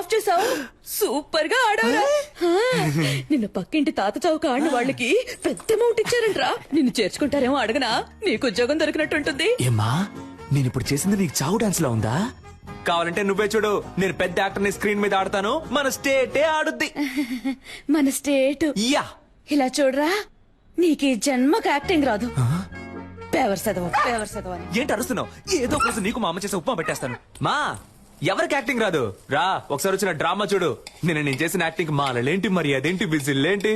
Of చేసావు. Super గా ఆడవరా. నిన్న పక్కింటి తాత చౌక ఆడిన వాళ్ళకి పెద్ద అమౌంట్ ఇచ్చారంట్రా. నిన్ను చేర్చుకుంటారేమో అడగనా, నీకు ఉద్యోగం దొరికినట్టుంటుంది. ఏమ్మా నేను ఇప్పుడు చేసింది నీకు చావు డాన్స్ లో ఉందా? కావాలంటే నువ్వే చూడు, నేను పెద్ద యాక్టర్ ని స్క్రీన్ మీద ఆడతాను, మన స్టేటే ఆడుద్ది. మన స్టేట్ యా ఇలా చూడరా, నీకు ఈ జన్మకు యాక్టింగ్ రాదు. పేవర్ చదవ ఏంటి అరుస్తున్నావు? ఏదో ఒక రోజు నీకు మా అమ్మ చేసే ఉప్మా పెట్టేస్తాను. మా ఎవరికి యాక్టింగ్ రాదు రా, ఒకసారి వచ్చిన డ్రామా చూడు. నేను చేసిన యాక్టింగ్ మాలలేంటి, మరి అదేంటి, విజిల్లేంటి,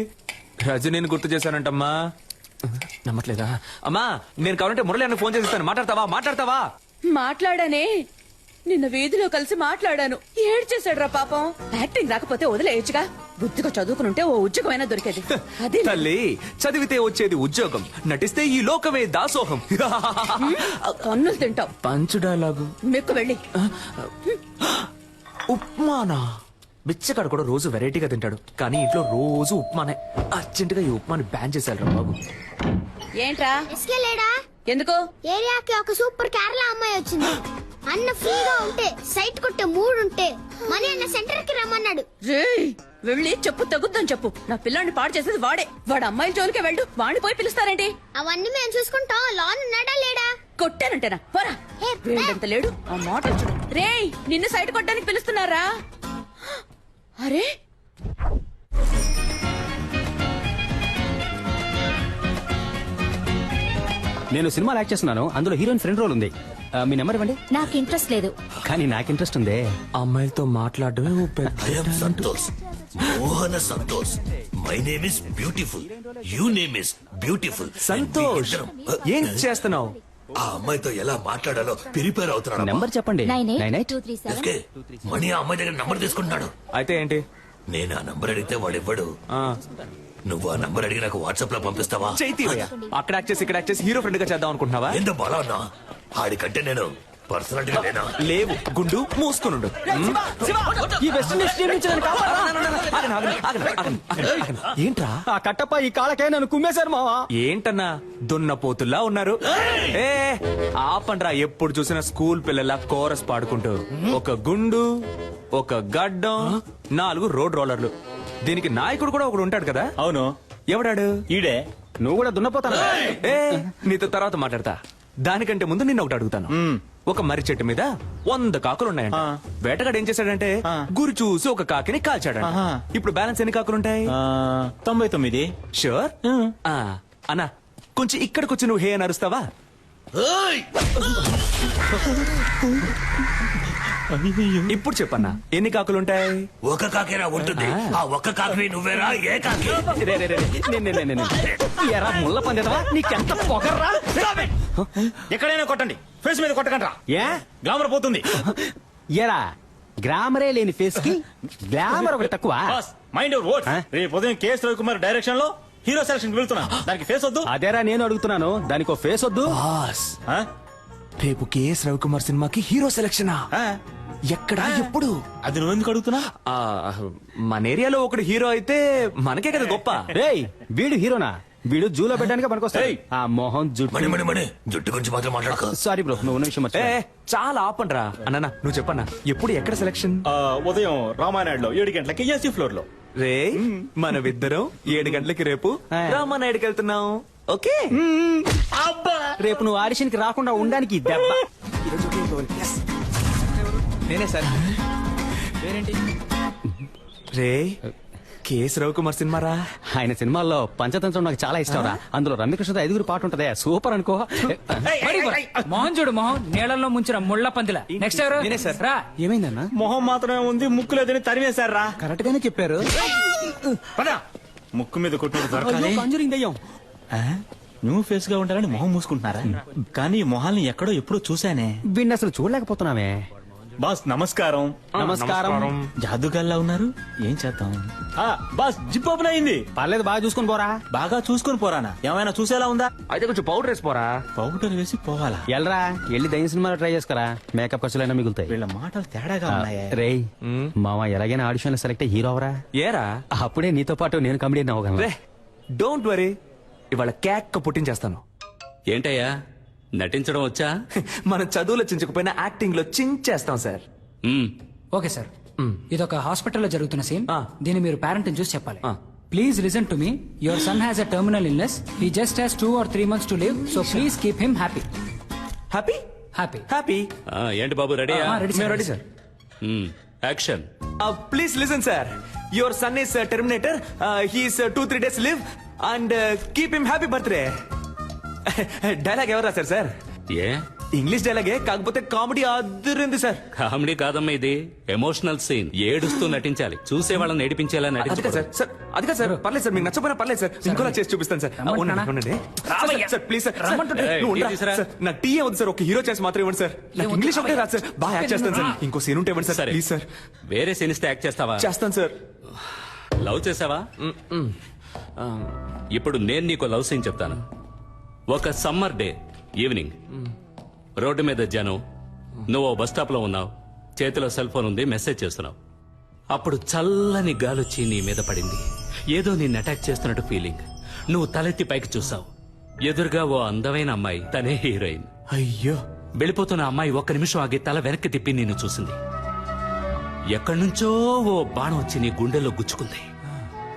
రజనీని గుర్తు చేశానంటమ్మా. నమ్మట్లేదా? అమ్మా నేను కావాలంటే మురళి అన్న ఫోన్ చేస్తాను, మాట్లాడతావా? మాట్లాడానే, నిన్న వీధిలో కలిసి మాట్లాడాను. ఏడ్చేశాడు రా పాపం. యాక్టింగ్ రాకపోతే వదిలేయచ్చుగా, బుద్ధిగా చదువుకునుంటే ఓ ఉద్యోగమైనా దొరికేది. అదే తల్లి, చదివితే వచ్చేది ఉద్యోగం, నటిస్తే ఈ లోకమే దాసోహం. కన్నులు తింటావు. పంచు డైలాగు మెక్కు వెళ్ళి. ఉప్మానా? బిచ్చగాడు కూడా రోజు వెరైటీగా తింటాడు, కానీ ఇంట్లో రోజు ఉప్మానే. అర్జెంటుగా ఈ ఉప్మాని బ్యాన్ చేశారు రా బాబు. ఏంట్రా లేడా? ఎందుకు? ఏరియాకి ఒక సూపర్ కేరళ అమ్మాయి వచ్చింది. అన్న ఫ్రీగా ఉంటే సైట్ కొట్టే మూడుంటే మనీ అన్న సెంటర్ కి రమ్మన్నాడు. రేయ్ వెళ్ళి చెప్పు, తగ్గుద్దని చెప్పు. నా పిల్లాన్ని పాడు చేసేది వాడే. వాడు అమ్మాయిల జోలికే వెళ్ళు, వాడిని పోయి పిలుస్తారేంటి? అవన్నీ మేము చూసుకుంటాం. లోన్ ఉన్నాడా లేడా? కొట్టానంటేనా పోరా. వేడంత లేడు ఆ మాట చూడు. రేయ్ నిన్ను సైట్ కొట్టడానికి పిలుస్తున్నారా? అరే నేను సినిమాలో యాక్ట్ చేస్తున్నాను, అందులో హీరోయిన్ ఫ్రెండ్ రోల్ ఉంది. మీ నెంబర్ ఇవ్వండి. నాకు ఇంట్రెస్ట్ లేదు. కానీ నాకు ఇంట్రెస్ట్ ఉంది. అమ్మాయిలతో మాట్లాడడమే ఓ పెద్ద I am Santosh. Mohana Santosh. My name is beautiful. You name is beautiful. Santosh. ఏం చేస్తున్నావు? ఆ అమ్మాయితో ఎలా మాట్లాడాలో ప్రిపేర్ అవుతున్నాను. నెంబర్ చెప్పండి. 98 మణి ఆ అమ్మాయి దగ్గర నంబర్ తీసుకుంటున్నాడు. అయితే ఏంటి? నేను ఆ నంబర్ అడిగితే వాడు ఇవ్వడు. నువ్వు ఆ నంబర్ అడిగి నాకు వాట్సాప్ లో పంపిస్తావా? చైతీవయ్య, అక్కడ యాక్ట్ చేసి ఇక్కడ యాక్ట్ చేసి హీరో ఫ్రెండ్ గా చేద్దాం అనుకుంటున్నావా? ఏందో బాలా ఉన్నా ఆడికంటే నేను పర్సనాలిటీగా లేనా? లేవు, గుండు మూసుకునుండు. ఈ వెస్ట్ ఇండీస్ టీం నుంచి నన్ను ఏంట్రా ఆ కట్టప్ప ఈ కాళ్ళకే నన్ను కుమ్మేశారు మావా. ఏంటన్నా దున్నపోతుల్లా ఉన్నారు? ఏ ఆపండ్రా, ఎప్పుడు చూసినా స్కూల్ పిల్లల కోరస్ పాడుకుంటూ. ఒక గుండు, ఒక గడ్డం, 4 రోడ్ రోలర్లు. దీనికి నాయకుడు కూడా ఒకడు ఉంటాడు కదా? అవును. ఎవడాడు? ఈడే. నువ్వు కూడా దున్నపోతాను. ఏ నీతో తర్వాత మాట్లాడతా. దానికంటే ముందు నిన్న ఒకటి అడుగుతాను. ఒక మర్రి చెట్టు మీద 100 కాకులు ఉన్నాయంట. వేటగాడు ఏం చేశాడంటే గురి చూసి ఒక కాకిని కాల్చాడంట. ఇప్పుడు బ్యాలెన్స్ ఎన్ని కాకులుంటాయి? 99. షూర్? అన్నా కొంచెం ఇక్కడికి వచ్చి నువ్వు హే అని అరుస్తావా? ఏయ్! ఇప్పుడు చెప్పన్నా ఎన్ని కాకులుంటాయి? ఒక కాకేరా ఉంటుంది. ఆ ఒక్క కాకి నువ్వేరా? ఏ కాకి? ఎరా ముళ్ళ పందేదవా, నీకెంత పొగర్రా? ఎక్కడైనా కొట్టండి, ఫేస్ మీద కొట్టకండి. ఏ గ్లామర్ పోతుంది. ఎరా గ్లామరే లేని ఫేస్ కి గ్లామర్ ఒకటి తక్కువ. Mind your words. రేపు ఉదయం కేఎస్ రవికుమార్ డైరెక్షన్ లో హీరో సెలక్షన్ వెళ్తున్నా. దానికి ఫేస్ వద్దు. అదేరా నేను అడుగుతున్నాను, దానికి ఫేస్ వద్దు. బాస్, రేపు కేఎస్ రవికుమార్ సినిమాకి హీరో సెలక్షనా? ఎక్కడ, ఎప్పుడు? అది నువ్వెందుకు అడుగుతున్నా? మన ఏరియాలో ఒకడు హీరో అయితే మనకే కదా గొప్ప. రేయ్ వీడు హీరోనా? వీడు జూలో పెట్టడానికి పనికొస్తాయి. ఆ మొహం మణి జుట్టు. మణి మణి జుట్టు గురించి మాత్రం మాట్లాడక. సారీ బ్రో, నువ్వు విషయం చాలా ఆపండ్రా. అన్న నువ్వు చెప్పన్నా, ఎప్పుడు ఎక్కడ సెలక్షన్? ఉదయం రామానాయుడులో 7 గంటలకి ఏసీ ఫ్లోర్ లో. రే మనమిద్దరం 7 గంటలకి రేపు రామానాయుడికి వెళ్తున్నాం. ఓకే? రేపు నువ్వు ఆడిషన్ కి రాకుండా ఉండడానికి ఈ దెబ్బ. నేనే సార్. రే కేఎస్ రవికుమార్ సినిమా రా. ఆయన సినిమాల్లో పంచతంత్రం నాకు చాలా ఇష్టం రా. అందులో రమ్యకృష్ణతో 5 పాట ఉంటదే, సూపర్ అనుకో. మోహన్ చూడు, మోహన్ నీళ్ళల్లో ముంచిన ముళ్ళ పందిల. నెక్స్ట్ ఎవరు? నేనే సార్. రా. ఏమైందన్నా? మొహం మాత్రమే ఉంది, ముక్కు లేదని తరిమేశారా? కరెక్ట్ గానే చెప్పారు. పద. ముక్కు మీద కొట్టినట్టు దొరకాలి. కంజూరింగ్ దయ్యం. న్యూ ఫేస్ గా ఉండాలని మొహం మూసుకుంటున్నారా? కానీ ఈ మొహాల్ని ఎక్కడో ఎప్పుడో చూసానే. వీడిని అసలు చూడలేకపోతున్నావే. బాస్ నమస్కారం. నమస్కారం. జాదుగాల్లా ఉన్నారు, ఏం చేద్దాం? బాస్ జిప్ ఓపెన్ అయింది. పర్లేదు, బాగా చూసుకుని పోరా. బాగా చూసుకొని పోరానా? ఏమైనా చూసేలా ఉందా? అయితే కొంచెం పౌడర్ వేసిపోరా. పౌడర్ వేసి పోవాలా? ఎల్రా వెళ్ళి దయ్యం సినిమాలో ట్రై చేసుకురా, మేకప్ ఖర్చులైనా మిగులుతాయి. వీళ్ళ మాటలు తేడాగా ఉన్నాయే. రేయ్ మామ ఎలాగైనా ఆడిషన్ లో సెలెక్ట్ హీరో అవరా. ఏరా అప్పుడే నీతో పాటు నేను కమిడియన్ అవ్వగలను. రే డోంట్ వరీ, ఇవాళ కేక్ పుట్టించేస్తాను. ఏంటయ్యా నటించడం వచ్చా? మన చదువులో చించకపోయినా యాక్టింగ్ లో చించేస్తాం సార్. Okay sir. ఇదొక హాస్పిటల్లో జరుగుతున్న సీన్. ఆ. దీన్ని మీరు పేరెంట్ చూసి చెప్పాలి. ఆ. Please listen to me. Your son has a terminal illness. He just has 2 or 3 months to live. So please keep him happy. Happy happy. Happy ఏంటి బాబు రెడీయా? మేము ready sir. Action. Please listen sir. Your son is Terminator. He's 2-3 days live and keep him happy birthday. Dialogue ఎవరు రాశారు sir? ఏ English డైలాగే, కాకపోతే comedy అదిరింది sir. Comedy కాదమ్మా, ఇది emotional scene. ఏడుస్తూ నటించాలి, చూసే వాళ్ళని ఏడిపించేలా అది కాదు నటించాలి. సార్. సార్ అది కాదు సార్. పర్లేదు సార్, మీకు నచ్చపోయినా పర్లేదు సార్. ఇంకోలా చేసి చూపిస్తాను సార్. రమ్మంటున్నానా? ఉండండి. రామయ్య. Sir please sir. రమ్మంటుంటే. నువ్వు టీ ఉండరా? తీసురా. సార్, నాకు టీ వద్దు సార్. ఒక హీరో ఛాన్స్ మాత్రం ఇవ్వండి సార్. నాకు ఏమొద్దు, ఇంగ్లీష్ ఒకటే రామయ్య. రాదు సార్. బాగా యాక్ట్ చేస్తాను సార్. ఇంకో సీన్ ఉంటే ఇవ్వండి సార్. సరే. Please sir. వేరే సీన్ ఇస్తే యాక్ట్ చేస్తావా? చేస్తాను సార్. లవ్ చేసావా? ఇప్పుడు నేను నీకు లవ్ సీన్ చెప్తాను. ఒక సమ్మర్ డే ఈవినింగ్, రోడ్డు మీద జనం, నువ్వు బస్ స్టాప్ లో ఉన్నావు, చేతిలో సెల్ ఫోన్ ఉంది, మెసేజ్ చేస్తున్నావు. అప్పుడు చల్లని గాలొచ్చి నీ మీద పడింది. ఏదో నిన్ను అటాక్ చేస్తున్నట్టు ఫీలింగ్. నువ్వు తలెత్తి పైకి చూసావు. ఎదురుగా ఓ అందమైన అమ్మాయి, తనే హీరోయిన్. అయ్యో, వెళ్ళిపోతున్న అమ్మాయి ఒక్క నిమిషం ఆగి తల వెనక్కి తిప్పి నిన్ను చూసింది. ఎక్కడి నుంచో ఓ బాణం వచ్చి నీ గుండెలో గుచ్చుకుంది.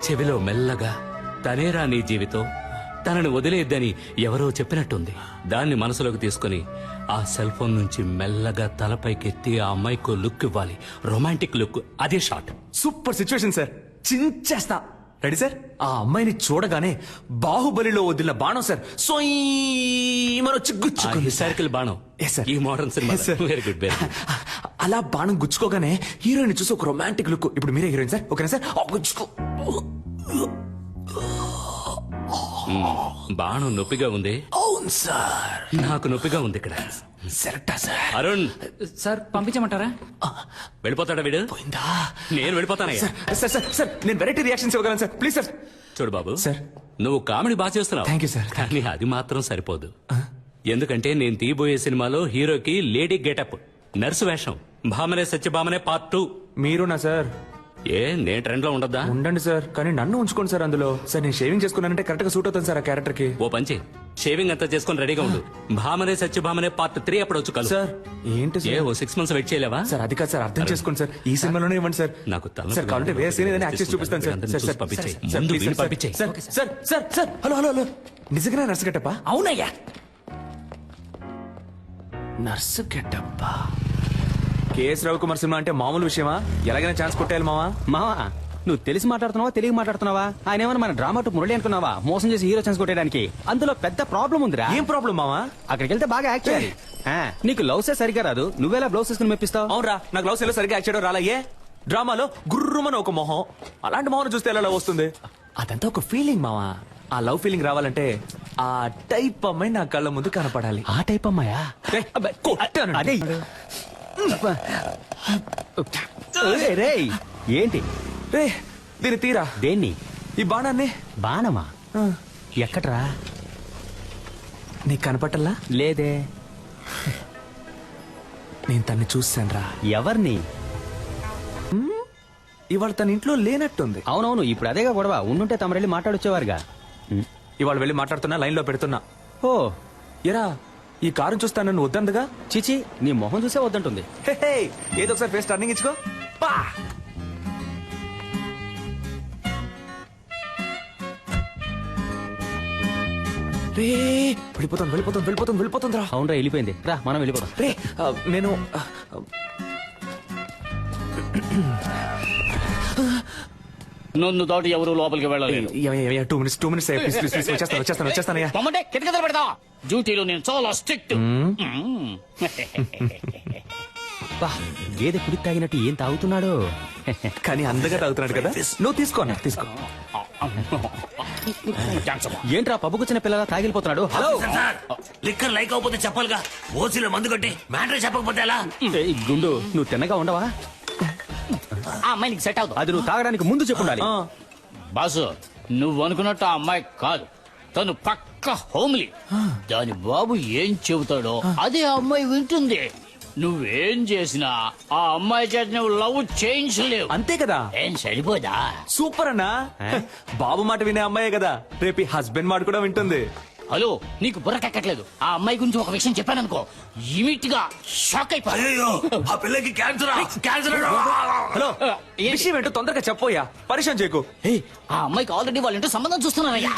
చెవిలో మెల్లగా, తనేరా నీ జీవితం, తనని వదిలేద్దని ఎవరో చెప్పినట్టుంది. దాన్ని మనసులోకి తీసుకుని ఆ సెల్ ఫోన్ నుంచి మెల్లగా తలపైకెత్తి ఆ అమ్మాయికి లుక్ ఇవ్వాలి. Romantic look. అదే షాట్. Super situation sir. చించేస్తా. Ready sir? ఆ అమ్మాయిని చూడగానే బాహుబలిలో వదిలిన బాణం సార్ వచ్చి గుచ్చుకుంది. హిస్టారికల్ బాణం. Yes, sir. ఈ మోడర్న్ సినిమా. Yes, sir. Very good, very good. అలా బాణం గుచ్చుకోగానే హీరోయిన్ చూసి ఒక రొమాంటిక్ లుక్. ఇప్పుడు మీరే హీరోయిన్ సార్. ఓకేనా సార్? గుచ్చుకో. బాణం నొప్పిగా ఉంది. అవును సార్. నాకు నొప్పిగా ఉంది ఇక్కడ. సెరక్టా సార్. అరుణ్, సార్ పంపించమంటారా? వెళ్ళిపోతాడా వీడు? పోయిందా? నేను వెళ్ళిపోతానయ్యా. సార్ సార్ సార్, నేను వెరైటీ రియాక్షన్స్ ఇవ్వగలను సార్. Please sir. చూడు బాబు, సార్. నువ్వు కామెడీ బాగా చేస్తున్నావు. Thank you, sir. కానీ అది మాత్రం సరిపోదు. ఎందుకంటే నేను తీయబోయే సినిమాలో హీరోకి లేడీ గెటప్, నర్సు వేషం, భామనే సత్యభామనే పార్ట్ 2. మీరునా సార్? ఏ నేను ట్రెండ్ లో ఉండద్దా? ఉండండి సార్, కానీ నన్ను ఉంచుకోండి సార్ అందులో. సార్ నేను షేవింగ్ చేసుకున్నానంటే కరెక్ట్ గా సూట్ అవుతాను సార్ ఆ క్యారెక్టర్ కి. ఓ పంచి, షేవింగ్ అంతా చేసుకుని రెడీగా ఉండు. భామనే సత్యభామనే పార్ట్ 3 అప్పుడు వచ్చు కలు. సార్ ఏంటి ఏ సార్? ఓ 6 months వెయిట్ చేయలేవా? సార్ అది కాదు సార్, అర్థం చేసుకోండి సార్. ఈ సినిమాలోనే ఇవ్వండి సార్. నాకు తల సార్ కావాలంటే వేరే సీన్ ఏదైనా యాక్ట్ చేసి చూపిస్తాను సార్. అందరిని సార్ చూసి సార్ పంపించేయ్. సార్, ముందు ప్లీజ్ వీడిని సార్, పంపించేయ్. Sir sir sir sir, hello hello hello, నిజంగా నర్సు గెటప్పా? అవునయ్యా. నర్సు గెటప్పా? కేఎస్ రవికుమార్ సినిమా అంటే మామూలు విషయమా? ఎలాగైనా ఛాన్స్ కొట్టేయాలి మావా. మావా, నువ్వు తెలిసి మాట్లాడుతున్నావా తెలియక మాట్లాడుతున్నావా? ఆయన ఏమన్నా మన డ్రామా టు మురళి అనుకున్నావా? మోసం చేసి హీరో ఛాన్స్ కొట్టేయడానికి. అందులో పెద్ద ప్రాబ్లం ఉందిరా. ఏం ప్రాబ్లం మావా? అక్కడికి వెళ్తే బాగా యాక్ట్ చేయాలి. నీకు లవ్సే సరిగా రాదు, నువ్వేలా బ్లౌజ్ వేసుకుని మెప్పిస్తావు? అవునరా, నాకు లవ్ లో సరిగ్గా యాక్ట్ చేయడం రాలయ్యే. డ్రామాలో గుర్రుమని ఒక మొహం, అలాంటి మొహం చూస్తే ఎలా లవ్ వస్తుంది? అదంతా ఒక ఫీలింగ్ మావా. ఆ లవ్ ఫీలింగ్ రావాలంటే ఆ టైప్ అమ్మాయి నా కళ్ళ ముందు కనపడాలి. ఆ టైప్ అమ్మాయా? ఏయ్, కొట్టాను. అదే రేయ్, ఏంటి రే, దీని తీరా. దేన్ని? ఈ బాణాన్ని. బాణమా? ఆ, ఎక్కడ్రా? నీకు కనపట్టల్లా? లేదే. నేను తన్ని చూసాను రా. ఎవరిని? ఇవాళ తన ఇంట్లో లేనట్టుంది. అవునవును, ఇప్పుడు అదేగా గొడవ. ఉండుంటే తమరెళ్ళి మాట్లాడొచ్చేవారుగా. ఇవాళ వెళ్ళి మాట్లాడుతున్నా, లైన్ లో పెడుతున్నా. ఓ, ఎరా, ఈ కారు చూస్తా నన్ను వద్దందుగా. చిచి, నీ మొహం చూసే వద్దంటుంది. హే, హే, ఏదో ఒకసారి ఫేస్ టర్నింగ్ ఇచ్చుకో. పా. రే, వెళ్ళిపోతాను వెళ్ళిపోతాను వెళ్ళిపోతాను వెళ్ళిపోతుంది రా. అవునరా, వెళ్ళిపోయింది. రా మనం వెళ్ళిపోదాం. రే, నేను నన్ను దాటి ఎవరు లోపలికి వెళ్ళలేదు. 2 minutes వచ్చేస్తానయ్యా. పొమ్మంటే కిటకిటలు పెడతా. డ్యూటీలో నేను చాలా స్ట్రిక్ట్. బా, గేదె కుడికి తాగినట్టు ఏం తాగుతున్నాడు? కానీ అందగా తాగుతున్నాడు కదా. నువ్వు తీసుకో అన్న, తీసుకో. ఏంట్రా పబ్బుకొచ్చిన పిల్లలా తాగిలిపోతున్నాడు? హలో, లిక్కర్ లైక్ అవకపోతే చెప్పాలిగా. ఓసీలో మందు కొట్టి మ్యాటర్ చెప్పకపోతే ఎలా? ఏయ్, గుండు, నువ్వు తిన్నగా ఉండవా? ఆ అమ్మాయి నీకు సెట్ అవుతుంది. అది నువ్వు తాగడానికి ముందు చెప్పుండాలి. బాసు, నువ్వు అనుకున్నట్టు ఆ అమ్మాయి కాదు. తను పక్క హోమ్లీ. దాని బాబు ఏం చెబుతాడో అదే ఆ అమ్మాయి వింటుంది. నువ్వేం చేసినా ఆ అమ్మాయి చేత నువ్వు లవ్ చేయించలేవు. అంతే కదా. ఏం సరిపోదా? సూపర్ అన్నా. బాబు మాట వినే అమ్మాయే కదా రేపు హస్బెండ్ మాట కూడా వింటుంది. హలో నీకు బుర్రకెక్కట్లేదు. ఆ అమ్మాయి గురించి ఒక విషయం చెప్పాననుకో ఇమిట్ గా షాక్ అయిపోయి. అయ్యో ఆ పిల్లకి క్యాన్సర్ క్యాన్సర్. హలో విషయం ఏంటో తొందరగా చెప్పోయా, పరిచయం చేయకు. ఆ అమ్మాయికి ఆల్రెడీ వాళ్ళ ఇంటో సంబంధం చూస్తున్నారయ్యా.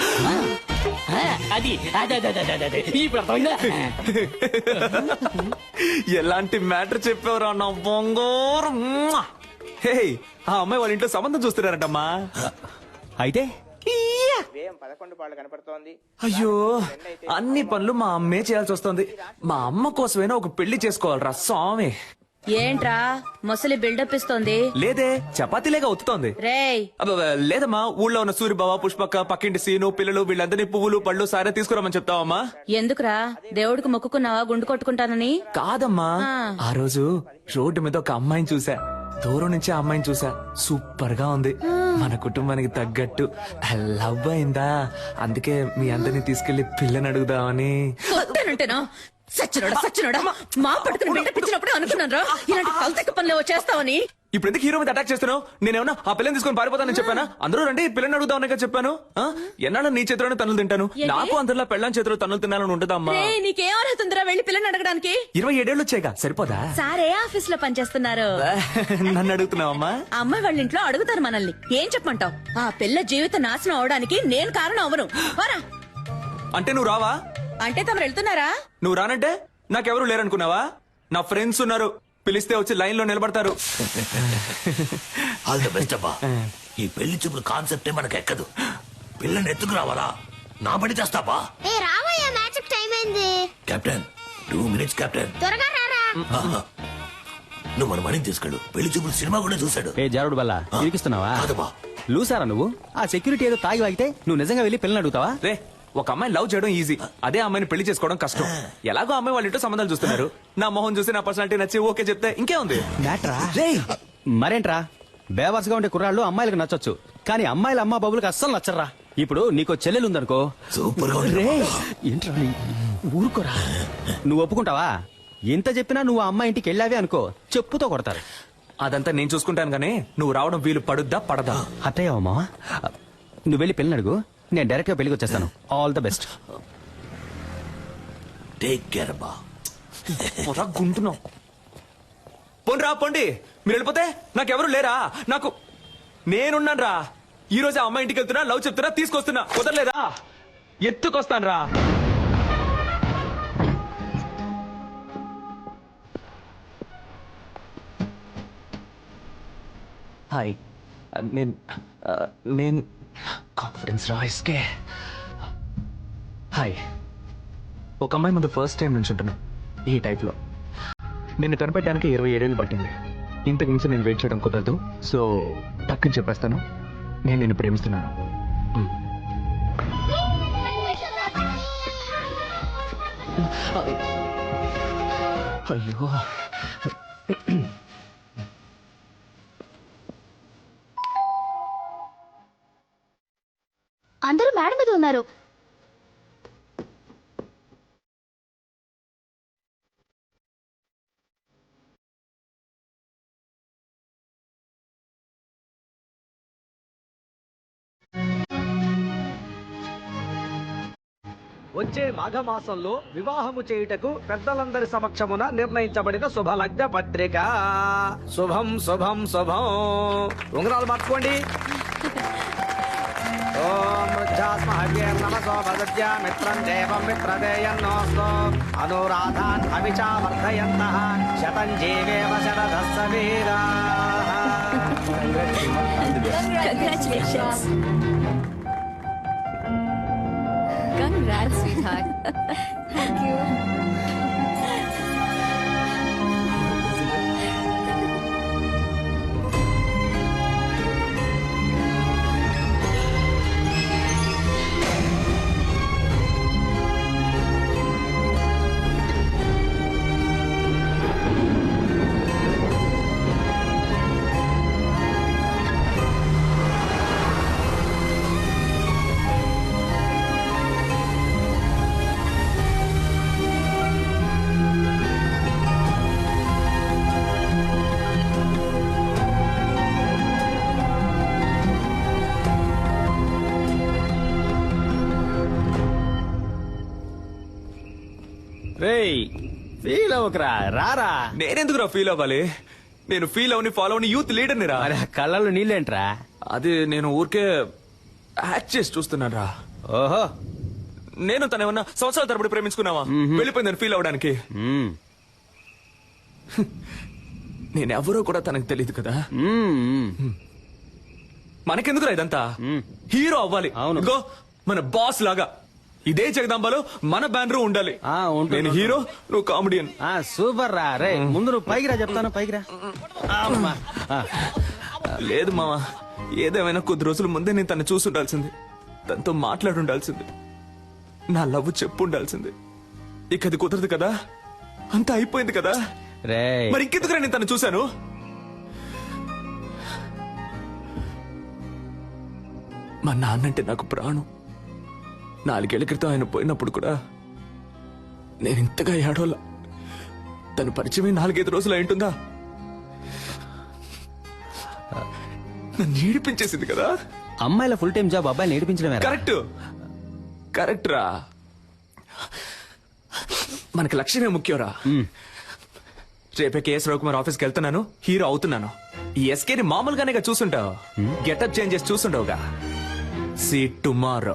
అది అదే అదే అదే అదే ఇప్పుడు అర్థమైందా? ఎలాంటి మ్యాటర్ చెప్పావురా నా బొంగోరం. హే, ఆ అమ్మాయి వాళ్ళ ఇంట్లో సంబంధం చూస్తున్నారంటమ్మా. అయితే అయ్యో అన్ని పనులు మా అమ్మే చేయాల్సి వస్తుంది. మా అమ్మ కోసమైనా ఒక పెళ్లి చేసుకోవాలరా స్వామి. ఏంట్రా ముసలి బిల్డప్ ఇస్తోంది? లేదే, చపాతీలేగా ఒత్తుతోంది. రేయ్ అబ్బబ్బ, లేదమ్మా, ఊళ్ళో ఉన్న సూరిబావ, పుష్పక్క, పక్కింటి సీను, పిల్లలు వీళ్ళందరినీ పువ్వులు పళ్ళు సారే తీసుకురామని చెప్తావమ్మా. ఎందుకురా దేవుడికి మొక్కుకున్నావా గుండు కొట్టుకుంటానని? కాదమ్మా, ఆ రోజు రోడ్డు మీద ఒక అమ్మాయిని చూసా. దూరం నుంచి ఆ అమ్మాయిని చూసా, సూపర్ గా ఉంది. మన కుటుంబానికి తగ్గట్టు లవ్ అయిందా, అందుకే మీ అందరినీ తీసుకెళ్లి పిల్లని అడుగుదామని. వద్దానంటేనా? సచ్చినోడా మా పట్టుకుని బిల్డప్ ఇచ్చినప్పుడే అనుకున్నాను రా ఇలాంటి కల్తెక్క పనులు చేస్తావని. ఇప్పుడు ఎందుకు హీరో మీద అటాక్ చేస్తున్నావు? నేనేమన్నా ఆ పిల్లని తీసుకొని పారిపోతానని చెప్పానా? అందరూ రండి పిల్లని అడుగుదామని చెప్పాను. ఎన్నాళ్ళ నీ చేతిలోనే తన్నులు తింటాను. నాకు అందరిలో పెళ్ళని చేతిలో తన్నులు తినాలని ఉంటుందమ్మా. రేయ్, నీకేం అర్హతుందిరా వెళ్ళి పిల్లని అడగడానికి? 27 ఏళ్ళు వచ్చాయిగా, సరిపోదా? సారే ఆఫీస్ లో పనిచేస్తున్నారు. నన్ను అడుగుతున్నావమ్మా? ఆ అమ్మాయి వాళ్ళ ఇంట్లో అడుగుతారు మనల్ని. ఏం చెప్పమంటావు? ఆ పిల్ల జీవిత నాశనం అవడానికి నేను కారణం అవను. పోరా. అంటే నువ్వు రావా? అంటే తమరు వెళ్తున్నారా? నువ్వు రానంటే నాకెవరు లేరనుకున్నావా? నా ఫ్రెండ్స్ ఉన్నారు, పిలిస్తే వచ్చి లైన్ లో నిలబడతారు. ఆల్ ద బెస్ట్ అబ్బా. ఈ పెళ్లి చూపుల కాన్సెప్టే మనకు ఎక్కదు. పిల్లని ఎత్తుకు రావాలా? నా పని చేస్తావా? ఏ రావయ్యా, మ్యాచ్ టైం అయింది. Captain 2 minutes captain. త్వరగా రారా. నువ్వు మన మణిని తీసుకెళ్ళు. పెళ్లి చూపులు సినిమా కూడా చూశాడు. ఏ జారుడు బల్ల ఇరికిస్తున్నావా? కాదబ్బా. లూసారా నువ్వు? ఆ సెక్యూరిటీ ఏదో తాగి వాగితే నువ్వు నిజంగా వెళ్ళి పిల్లని అడుగుతావా? రే, ఒక అమ్మాయి లవ్ చేయడం ఈజీ, అదే అమ్మాయిని పెళ్లి చేసుకోవడం కష్టం. ఎలాగో అమ్మాయి వాళ్ళ ఇంట్లో సంబంధాలు చూస్తున్నారు. నా మొహం చూసి నా పర్సనాలిటీ నచ్చి ఓకే చెప్తే ఇంకే ఉంది. మరేంట్రా, బేవర్స్గా ఉండే కుర్రాళ్ళు అమ్మాయిలకు నచ్చొచ్చు, కానీ అమ్మాయిల అమ్మా బాబులకు అస్సలు నచ్చరా. ఇప్పుడు నీకు చెల్లెలు ఉందనుకో, సూపర్ గా ఉంది. ఏంట్రా ఊరుకోరా. నువ్వు ఒప్పుకుంటావా? ఎంత చెప్పినా నువ్వు ఆ అమ్మాయి ఇంటికి వెళ్ళావే అనుకో, చెప్పుతో కొడతారు. అదంతా నేను చూసుకుంటాను గానీ నువ్వు రావడం వీలు పడుద్దా పడదా? అత్తయ్య మావా, నువ్వు వెళ్ళి పెళ్ళి అడుగు, నేను డైరెక్ట్ గా పెళ్లికి వచ్చేస్తాను. All the best. Take care అబ్బా. గుంటున్నావు. పోండి రా, పోండి. మీరు వెళ్ళిపోతే నాకెవరు లేరా? నాకు నేనున్నాను రా. ఈ రోజు ఆ అమ్మాయి ఇంటికి వెళ్తున్నా, లవ్ చెప్తున్నా, తీసుకొస్తున్నా. కుదరలేదా? ఎత్తుకొస్తాను రా. హాయ్, నేను కాన్ఫిడెన్స్ రా ఇస్కే. హాయ్, ఒక అమ్మాయి ముందు ఫస్ట్ టైం నుంచి ఉంటున్నా ఈ టైప్ లో. నిన్ను కనిపెట్టడానికి 27 ఏళ్ళు పట్టింది. ఇంతకు మించి నేను వెయిట్ చేయడం కుదరదు. సో టక్కుని చెప్పేస్తాను, నేను నిన్ను ప్రేమిస్తున్నాను. అయ్యో, అందరూ మేడ మీద ఉన్నారు. వచ్చే మాఘమాసంలో వివాహము చేయుటకు పెద్దలందరి సమక్షమున నిర్ణయించబడిన శుభలగ్న పత్రిక. శుభం శుభం శుభం. ఉంగరాలు మార్చుకోండి. ఓం నమసో భద్య మిత్రం దేవం మిత్రదేయన్నోస్తో అనురాధాన్ అవిచా వర్ధయంతః శతం జీవేవ శరదస్స వీరాః. Congratulations. Congrats, sweetheart. Thank you. Feel అవ్వకరా, రారా. నేనెందుకురా ఫీల్ అవ్వాలి? నేను ఫీల్ అవని ఫాలో అవని యూత్ లీడర్ని రా. మరి ఆ కళ్ళల్లో నీళ్ళేంట్రా? అది నేను ఊరికే యాక్ట్ చేసి చూస్తున్నాను రా. ఓహో. నేను తన ఏమన్నా సంవత్సరాల తరబడి ప్రేమించుకున్నావా? వెళ్ళిపోయిందని ఫీల్ అవడానికి. మ్మ్. నేనెవరో కూడా తనకు తెలియదు కదా. మ్మ్. మనకెందుకురా ఇదంతా? హీరో అవ్వాలి. అవును. ఇదిగో మన బాస్ లాగా ఇదే జగదాంబలో మన బ్యానర్ ఉండాలి. ఉంటుంది. నేను హీరో, నువ్వు కామెడియన్. సూపర్ రా. రే ముందు నువ్వు పైకి రా, చెప్తాను. పైకి రా. అమ్మా. లేదు మావా, ఏదేమైనా కొద్ది రోజుల ముందే నేను తను చూసి ఉండాల్సింది, తనతో మాట్లాడి ఉండాల్సింది, నా లవ్ చెప్పు ఉండాల్సింది. ఇక అది కుదరదు కదా, అంతా అయిపోయింది కదా. రే మరి ఇంకెందుకురా నేను తను చూశాను? మా నాన్నంటే నాకు ప్రాణం. 4 ఏళ్ల క్రితం ఆయన పోయినప్పుడు కూడా నేను ఇంతగా ఏడోలా. తను పరిచయం 4-5 రోజులు అయింటుందా? నన్ను ఏడిపించేసింది కదా. అమ్మాయిల ఫుల్ టైం జాబ్ అబ్బాయిని నేర్పించడమే. కరెక్ట్, కరెక్ట్ రా. మనకి లక్ష్యమే ముఖ్యంరా. రేపే కేఎస్ రవికుమార్ ఆఫీస్కి వెళ్తున్నాను, హీరో అవుతున్నాను. ఈ ఎస్కేని మామూలుగానే చూసుంటావు, గెటప్ చేంజ్ చేసి చూసుంటావుగా. See tomorrow.